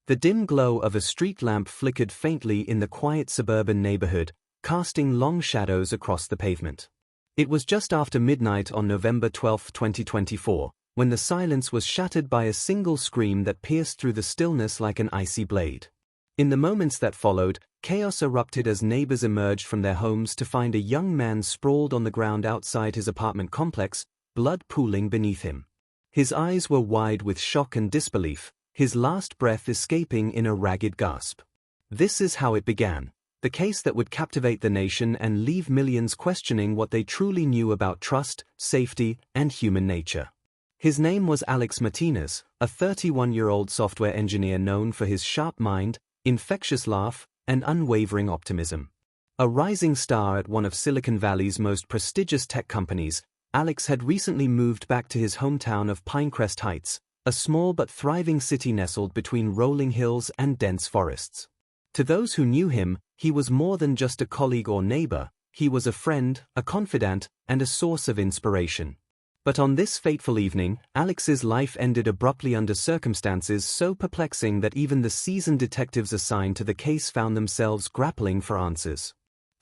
The dim glow of a street lamp flickered faintly in the quiet suburban neighborhood, casting long shadows across the pavement. It was just after midnight on November 12, 2024, when the silence was shattered by a single scream that pierced through the stillness like an icy blade. In the moments that followed, chaos erupted as neighbors emerged from their homes to find a young man sprawled on the ground outside his apartment complex, blood pooling beneath him. His eyes were wide with shock and disbelief, his last breath escaping in a ragged gasp. This is how it began, the case that would captivate the nation and leave millions questioning what they truly knew about trust, safety, and human nature. His name was Alex Martinez, a 31-year-old software engineer known for his sharp mind, infectious laugh, and unwavering optimism. A rising star at one of Silicon Valley's most prestigious tech companies, Alex had recently moved back to his hometown of Pinecrest Heights, a small but thriving city nestled between rolling hills and dense forests. To those who knew him, he was more than just a colleague or neighbor, he was a friend, a confidant, and a source of inspiration. But on this fateful evening, Alex's life ended abruptly under circumstances so perplexing that even the seasoned detectives assigned to the case found themselves grappling for answers.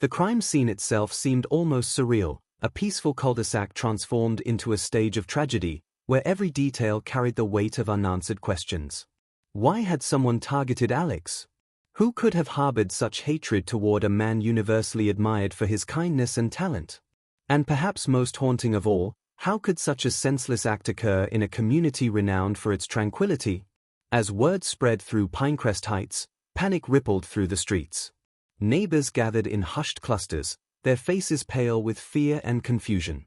The crime scene itself seemed almost surreal, a peaceful cul-de-sac transformed into a stage of tragedy, where every detail carried the weight of unanswered questions. Why had someone targeted Alex? Who could have harbored such hatred toward a man universally admired for his kindness and talent? And perhaps most haunting of all, how could such a senseless act occur in a community renowned for its tranquility? As word spread through Pinecrest Heights, panic rippled through the streets. Neighbors gathered in hushed clusters, their faces pale with fear and confusion.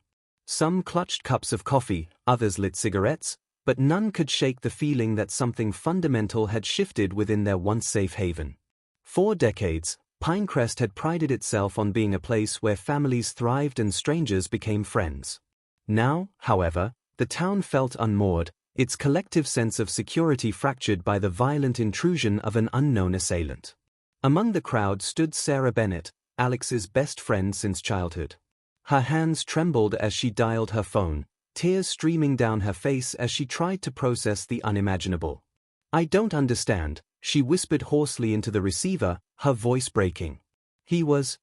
Some clutched cups of coffee, others lit cigarettes, but none could shake the feeling that something fundamental had shifted within their once safe haven. For decades, Pinecrest had prided itself on being a place where families thrived and strangers became friends. Now, however, the town felt unmoored, its collective sense of security fractured by the violent intrusion of an unknown assailant. Among the crowd stood Sarah Bennett, Alex's best friend since childhood. Her hands trembled as she dialed her phone, tears streaming down her face as she tried to process the unimaginable. "I don't understand," she whispered hoarsely into the receiver, her voice breaking. He was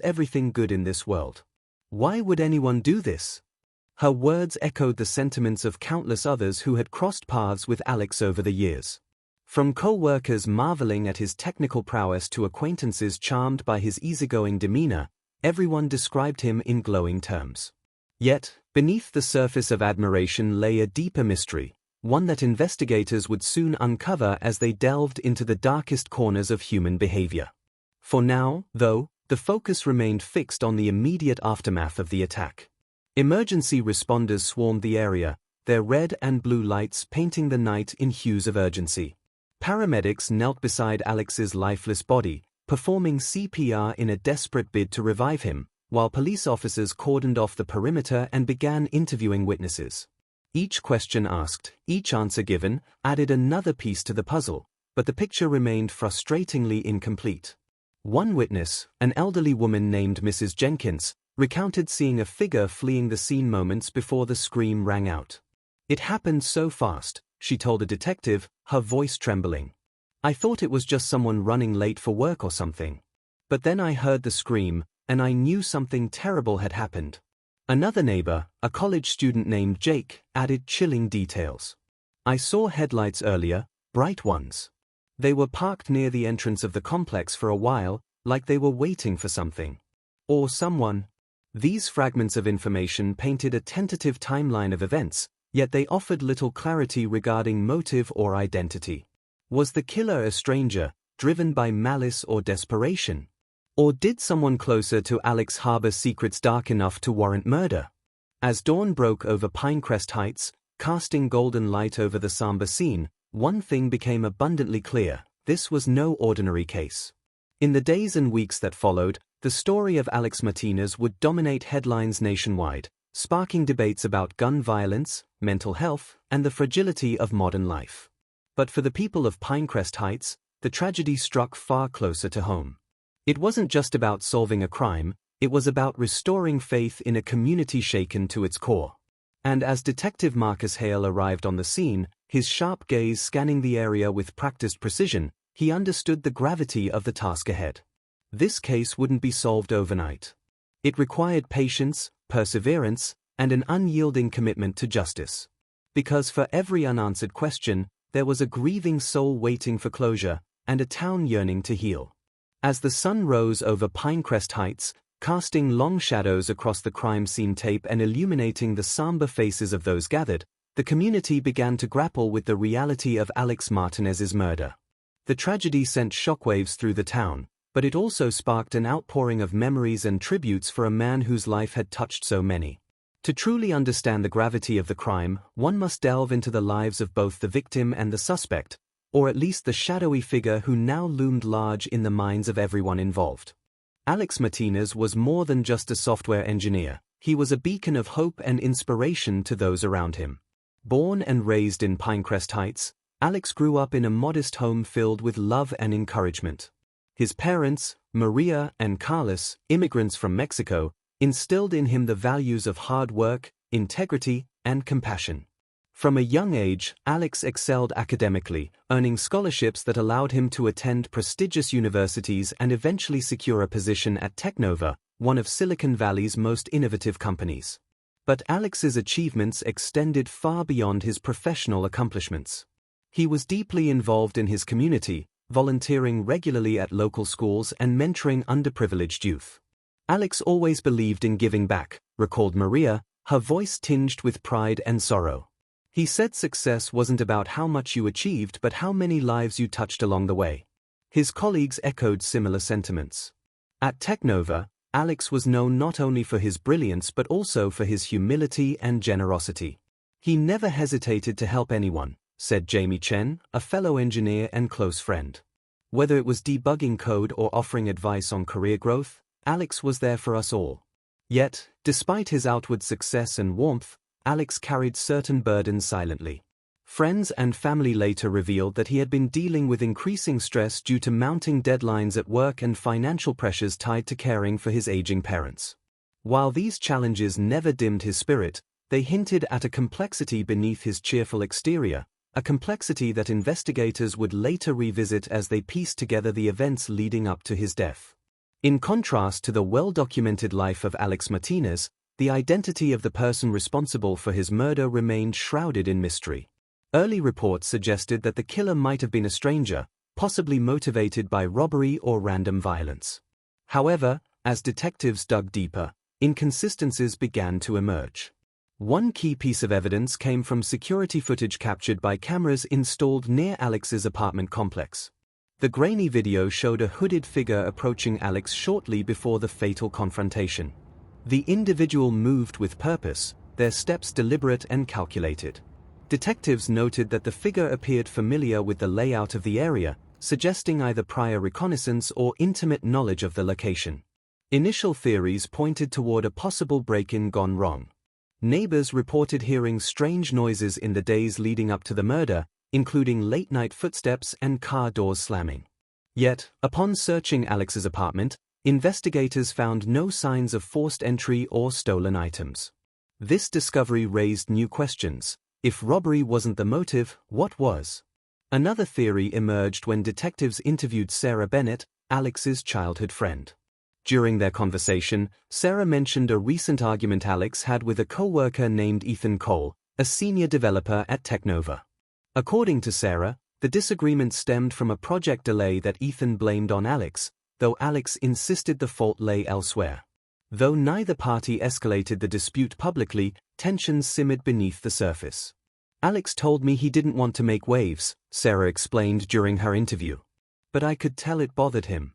everything good in this world. Why would anyone do this?" Her words echoed the sentiments of countless others who had crossed paths with Alex over the years. From co-workers marveling at his technical prowess to acquaintances charmed by his easygoing demeanor, everyone described him in glowing terms. Yet, beneath the surface of admiration lay a deeper mystery, one that investigators would soon uncover as they delved into the darkest corners of human behavior. For now, though, the focus remained fixed on the immediate aftermath of the attack. Emergency responders swarmed the area, their red and blue lights painting the night in hues of urgency. Paramedics knelt beside Alex's lifeless body, performing CPR in a desperate bid to revive him, while police officers cordoned off the perimeter and began interviewing witnesses. Each question asked, each answer given, added another piece to the puzzle, but the picture remained frustratingly incomplete. One witness, an elderly woman named Mrs. Jenkins, recounted seeing a figure fleeing the scene moments before the scream rang out. "It happened so fast," she told a detective, her voice trembling. "I thought it was just someone running late for work or something. But then I heard the scream, and I knew something terrible had happened." Another neighbor, a college student named Jake, added chilling details. "I saw headlights earlier, bright ones. They were parked near the entrance of the complex for a while, like they were waiting for something. Or someone." These fragments of information painted a tentative timeline of events, yet they offered little clarity regarding motive or identity. Was the killer a stranger, driven by malice or desperation? Or did someone closer to Alex harbor secrets dark enough to warrant murder? As dawn broke over Pinecrest Heights, casting golden light over the somber scene, one thing became abundantly clear: this was no ordinary case. In the days and weeks that followed, the story of Alex Martinez would dominate headlines nationwide, sparking debates about gun violence, mental health, and the fragility of modern life. But for the people of Pinecrest Heights, the tragedy struck far closer to home. It wasn't just about solving a crime, it was about restoring faith in a community shaken to its core. And as Detective Marcus Hale arrived on the scene, His sharp gaze scanning the area with practiced precision, he understood the gravity of the task ahead. This case wouldn't be solved overnight. It required patience, perseverance, and an unyielding commitment to justice. Because for every unanswered question, there was a grieving soul waiting for closure, and a town yearning to heal. As the sun rose over Pinecrest Heights, casting long shadows across the crime scene tape and illuminating the somber faces of those gathered, the community began to grapple with the reality of Alex Martinez's murder. The tragedy sent shockwaves through the town, but it also sparked an outpouring of memories and tributes for a man whose life had touched so many. To truly understand the gravity of the crime, one must delve into the lives of both the victim and the suspect, or at least the shadowy figure who now loomed large in the minds of everyone involved. Alex Martinez was more than just a software engineer. He was a beacon of hope and inspiration to those around him. Born and raised in Pinecrest Heights, Alex grew up in a modest home filled with love and encouragement. His parents, Maria and Carlos, immigrants from Mexico, instilled in him the values of hard work, integrity, and compassion. From a young age, Alex excelled academically, earning scholarships that allowed him to attend prestigious universities and eventually secure a position at Technova, one of Silicon Valley's most innovative companies. But Alex's achievements extended far beyond his professional accomplishments. He was deeply involved in his community, volunteering regularly at local schools and mentoring underprivileged youth. Alex always believed in giving back, recalled Maria, her voice tinged with pride and sorrow. He said success wasn't about how much you achieved but how many lives you touched along the way. His colleagues echoed similar sentiments. At Technova, Alex was known not only for his brilliance but also for his humility and generosity. He never hesitated to help anyone, said Jamie Chen, a fellow engineer and close friend. Whether it was debugging code or offering advice on career growth, Alex was there for us all. Yet, despite his outward success and warmth, Alex carried certain burdens silently. Friends and family later revealed that he had been dealing with increasing stress due to mounting deadlines at work and financial pressures tied to caring for his aging parents. While these challenges never dimmed his spirit, they hinted at a complexity beneath his cheerful exterior, a complexity that investigators would later revisit as they pieced together the events leading up to his death. In contrast to the well-documented life of Alex Martinez, the identity of the person responsible for his murder remained shrouded in mystery. Early reports suggested that the killer might have been a stranger, possibly motivated by robbery or random violence. However, as detectives dug deeper, inconsistencies began to emerge. One key piece of evidence came from security footage captured by cameras installed near Alex's apartment complex. The grainy video showed a hooded figure approaching Alex shortly before the fatal confrontation. The individual moved with purpose, their steps deliberate and calculated. Detectives noted that the figure appeared familiar with the layout of the area, suggesting either prior reconnaissance or intimate knowledge of the location. Initial theories pointed toward a possible break-in gone wrong. Neighbors reported hearing strange noises in the days leading up to the murder, including late-night footsteps and car doors slamming. Yet, upon searching Alex's apartment, investigators found no signs of forced entry or stolen items. This discovery raised new questions. If robbery wasn't the motive, what was? Another theory emerged when detectives interviewed Sarah Bennett, Alex's childhood friend. During their conversation, Sarah mentioned a recent argument Alex had with a co-worker named Ethan Cole, a senior developer at Technova. According to Sarah, the disagreement stemmed from a project delay that Ethan blamed on Alex, though Alex insisted the fault lay elsewhere. Though neither party escalated the dispute publicly, tensions simmered beneath the surface. Alex told me he didn't want to make waves, Sarah explained during her interview. But I could tell it bothered him.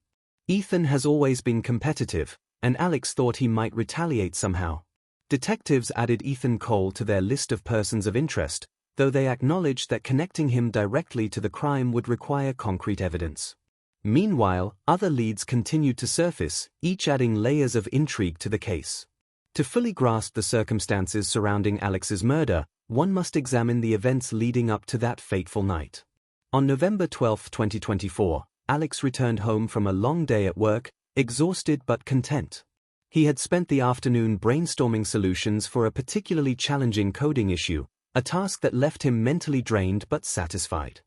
Ethan has always been competitive, and Alex thought he might retaliate somehow. Detectives added Ethan Cole to their list of persons of interest, though they acknowledged that connecting him directly to the crime would require concrete evidence. Meanwhile, other leads continued to surface, each adding layers of intrigue to the case. To fully grasp the circumstances surrounding Alex's murder, one must examine the events leading up to that fateful night. On November 12, 2024, Alex returned home from a long day at work, exhausted but content. He had spent the afternoon brainstorming solutions for a particularly challenging coding issue, a task that left him mentally drained but satisfied.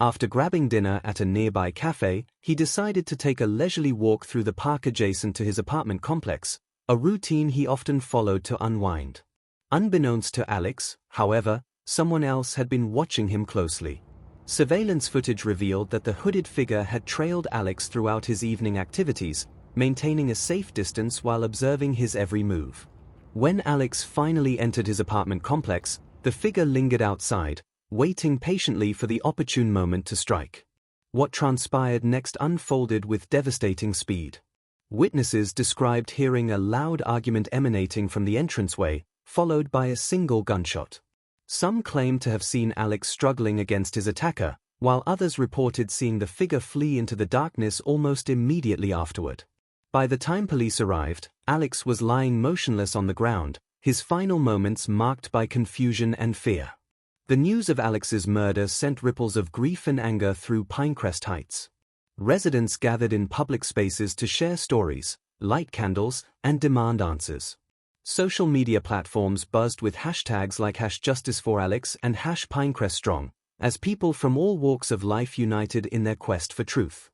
After grabbing dinner at a nearby cafe, he decided to take a leisurely walk through the park adjacent to his apartment complex, a routine he often followed to unwind. Unbeknownst to Alex, however, someone else had been watching him closely. Surveillance footage revealed that the hooded figure had trailed Alex throughout his evening activities, maintaining a safe distance while observing his every move. When Alex finally entered his apartment complex, the figure lingered outside, waiting patiently for the opportune moment to strike. What transpired next unfolded with devastating speed. Witnesses described hearing a loud argument emanating from the entranceway, followed by a single gunshot. Some claimed to have seen Alex struggling against his attacker, while others reported seeing the figure flee into the darkness almost immediately afterward. By the time police arrived, Alex was lying motionless on the ground, his final moments marked by confusion and fear. The news of Alex's murder sent ripples of grief and anger through Pinecrest Heights. Residents gathered in public spaces to share stories, light candles, and demand answers. Social media platforms buzzed with hashtags like #JusticeForAlex and #PinecrestStrong, as people from all walks of life united in their quest for truth.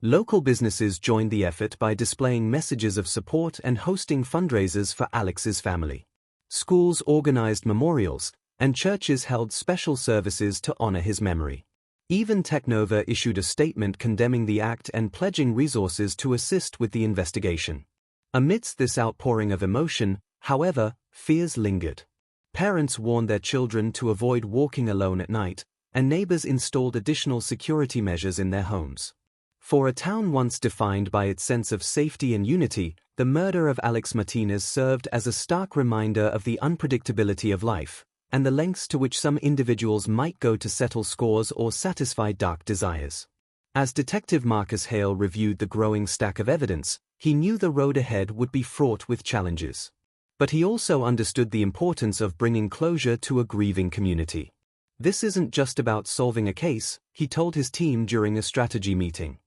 Local businesses joined the effort by displaying messages of support and hosting fundraisers for Alex's family. Schools organized memorials, and churches held special services to honor his memory. Even Technova issued a statement condemning the act and pledging resources to assist with the investigation. Amidst this outpouring of emotion, however, fears lingered. Parents warned their children to avoid walking alone at night, and neighbors installed additional security measures in their homes. For a town once defined by its sense of safety and unity, the murder of Alex Martinez served as a stark reminder of the unpredictability of life, and the lengths to which some individuals might go to settle scores or satisfy dark desires. As Detective Marcus Hale reviewed the growing stack of evidence, he knew the road ahead would be fraught with challenges. But he also understood the importance of bringing closure to a grieving community. "This isn't just about solving a case," he told his team during a strategy meeting.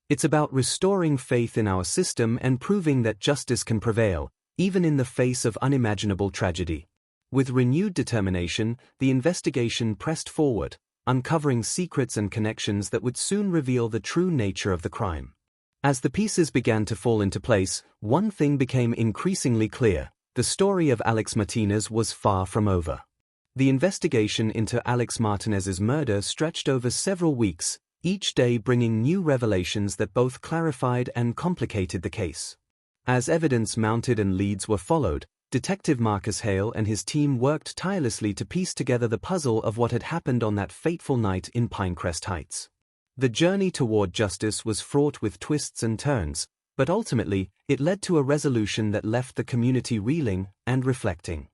"It's about restoring faith in our system and proving that justice can prevail, even in the face of unimaginable tragedy." With renewed determination, the investigation pressed forward, uncovering secrets and connections that would soon reveal the true nature of the crime. As the pieces began to fall into place, one thing became increasingly clear: the story of Alex Martinez was far from over. The investigation into Alex Martinez's murder stretched over several weeks, each day bringing new revelations that both clarified and complicated the case. As evidence mounted and leads were followed, Detective Marcus Hale and his team worked tirelessly to piece together the puzzle of what had happened on that fateful night in Pinecrest Heights. The journey toward justice was fraught with twists and turns, but ultimately, it led to a resolution that left the community reeling and reflecting.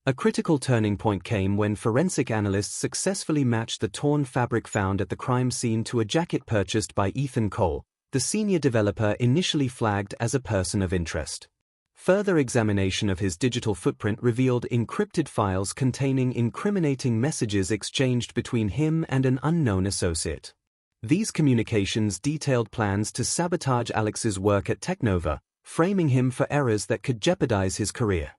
A critical turning point came when forensic analysts successfully matched the torn fabric found at the crime scene to a jacket purchased by Ethan Cole, the senior developer initially flagged as a person of interest. Further examination of his digital footprint revealed encrypted files containing incriminating messages exchanged between him and an unknown associate. These communications detailed plans to sabotage Alex's work at Technova, framing him for errors that could jeopardize his career.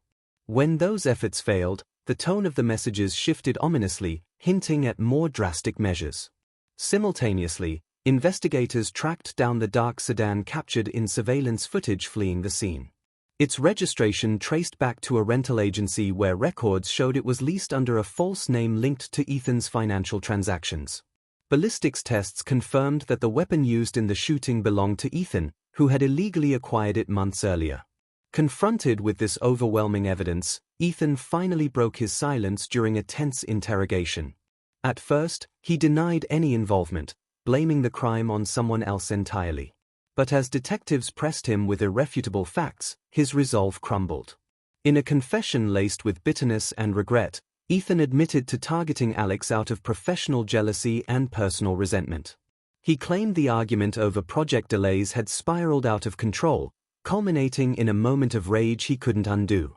When those efforts failed, the tone of the messages shifted ominously, hinting at more drastic measures. Simultaneously, investigators tracked down the dark sedan captured in surveillance footage fleeing the scene. Its registration traced back to a rental agency where records showed it was leased under a false name linked to Ethan's financial transactions. Ballistics tests confirmed that the weapon used in the shooting belonged to Ethan, who had illegally acquired it months earlier. Confronted with this overwhelming evidence, Ethan finally broke his silence during a tense interrogation. At first, he denied any involvement, blaming the crime on someone else entirely. But as detectives pressed him with irrefutable facts, his resolve crumbled. In a confession laced with bitterness and regret, Ethan admitted to targeting Alex out of professional jealousy and personal resentment. He claimed the argument over project delays had spiraled out of control, culminating in a moment of rage he couldn't undo.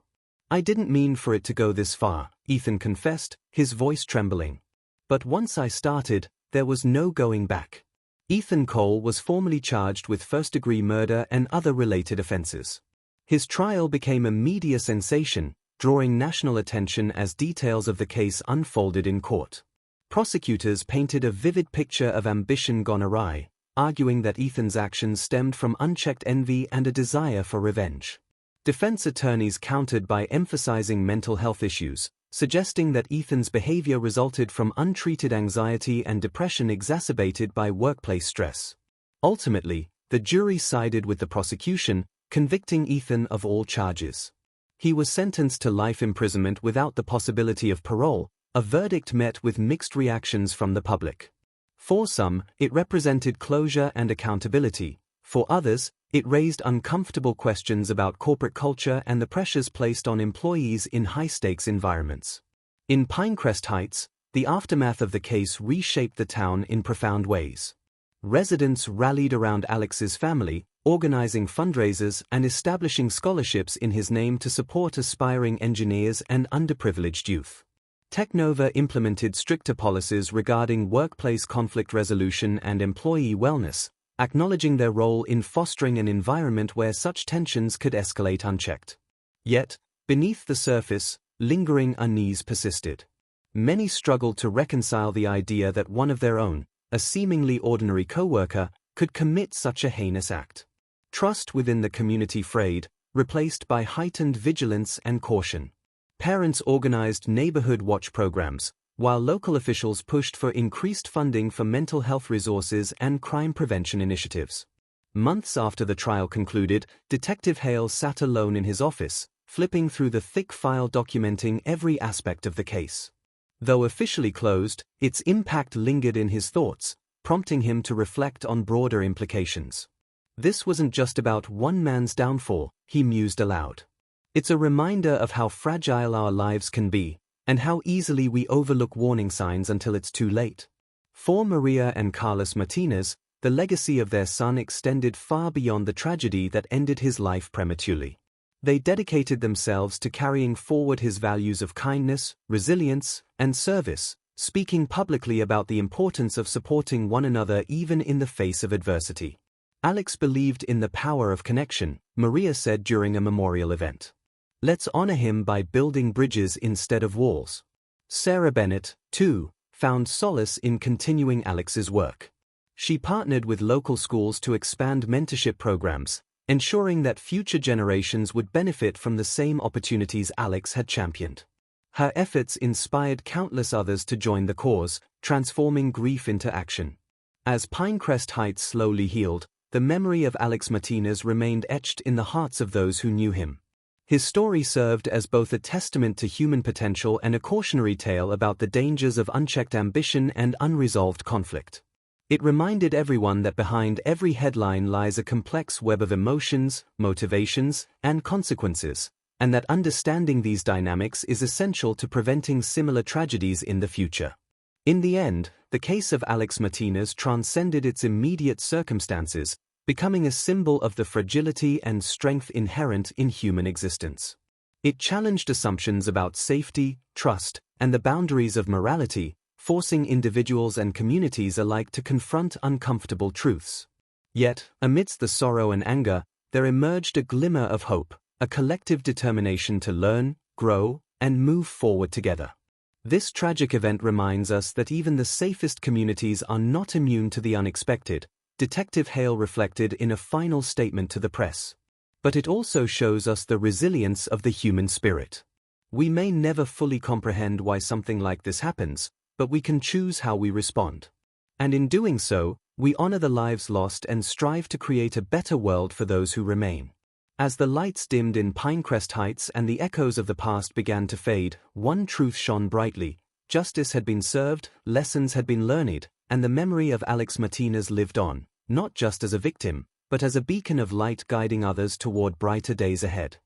"I didn't mean for it to go this far," Ethan confessed, his voice trembling. "But once I started, there was no going back." Ethan Cole was formally charged with first-degree murder and other related offenses. His trial became a media sensation, drawing national attention as details of the case unfolded in court. Prosecutors painted a vivid picture of ambition gone awry, arguing that Ethan's actions stemmed from unchecked envy and a desire for revenge. Defense attorneys countered by emphasizing mental health issues, suggesting that Ethan's behavior resulted from untreated anxiety and depression exacerbated by workplace stress. Ultimately, the jury sided with the prosecution, convicting Ethan of all charges. He was sentenced to life imprisonment without the possibility of parole, a verdict met with mixed reactions from the public. For some, it represented closure and accountability. For others, it raised uncomfortable questions about corporate culture and the pressures placed on employees in high-stakes environments. In Pinecrest Heights, the aftermath of the case reshaped the town in profound ways. Residents rallied around Alex's family, organizing fundraisers and establishing scholarships in his name to support aspiring engineers and underprivileged youth. Technova implemented stricter policies regarding workplace conflict resolution and employee wellness, acknowledging their role in fostering an environment where such tensions could escalate unchecked. Yet, beneath the surface, lingering unease persisted. Many struggled to reconcile the idea that one of their own, a seemingly ordinary co-worker, could commit such a heinous act. Trust within the community frayed, replaced by heightened vigilance and caution. Parents organized neighborhood watch programs, while local officials pushed for increased funding for mental health resources and crime prevention initiatives. Months after the trial concluded, Detective Hale sat alone in his office, flipping through the thick file documenting every aspect of the case. Though officially closed, its impact lingered in his thoughts, prompting him to reflect on broader implications. This wasn't just about one man's downfall, he mused aloud. It's a reminder of how fragile our lives can be, and how easily we overlook warning signs until it's too late. For Maria and Carlos Martinez, the legacy of their son extended far beyond the tragedy that ended his life prematurely. They dedicated themselves to carrying forward his values of kindness, resilience, and service, speaking publicly about the importance of supporting one another even in the face of adversity. Alex believed in the power of connection, Maria said during a memorial event. Let's honor him by building bridges instead of walls. Sarah Bennett, too, found solace in continuing Alex's work. She partnered with local schools to expand mentorship programs, ensuring that future generations would benefit from the same opportunities Alex had championed. Her efforts inspired countless others to join the cause, transforming grief into action. As Pinecrest Heights slowly healed, the memory of Alex Martinez remained etched in the hearts of those who knew him. His story served as both a testament to human potential and a cautionary tale about the dangers of unchecked ambition and unresolved conflict. It reminded everyone that behind every headline lies a complex web of emotions, motivations, and consequences, and that understanding these dynamics is essential to preventing similar tragedies in the future. In the end, the case of Alex Martinez transcended its immediate circumstances, becoming a symbol of the fragility and strength inherent in human existence. It challenged assumptions about safety, trust, and the boundaries of morality, forcing individuals and communities alike to confront uncomfortable truths. Yet, amidst the sorrow and anger, there emerged a glimmer of hope, a collective determination to learn, grow, and move forward together. This tragic event reminds us that even the safest communities are not immune to the unexpected, Detective Hale reflected in a final statement to the press. But it also shows us the resilience of the human spirit. We may never fully comprehend why something like this happens, but we can choose how we respond. And in doing so, we honor the lives lost and strive to create a better world for those who remain. As the lights dimmed in Pinecrest Heights and the echoes of the past began to fade, one truth shone brightly: justice had been served, lessons had been learned, and the memory of Alex Martinez lived on, not just as a victim, but as a beacon of light guiding others toward brighter days ahead.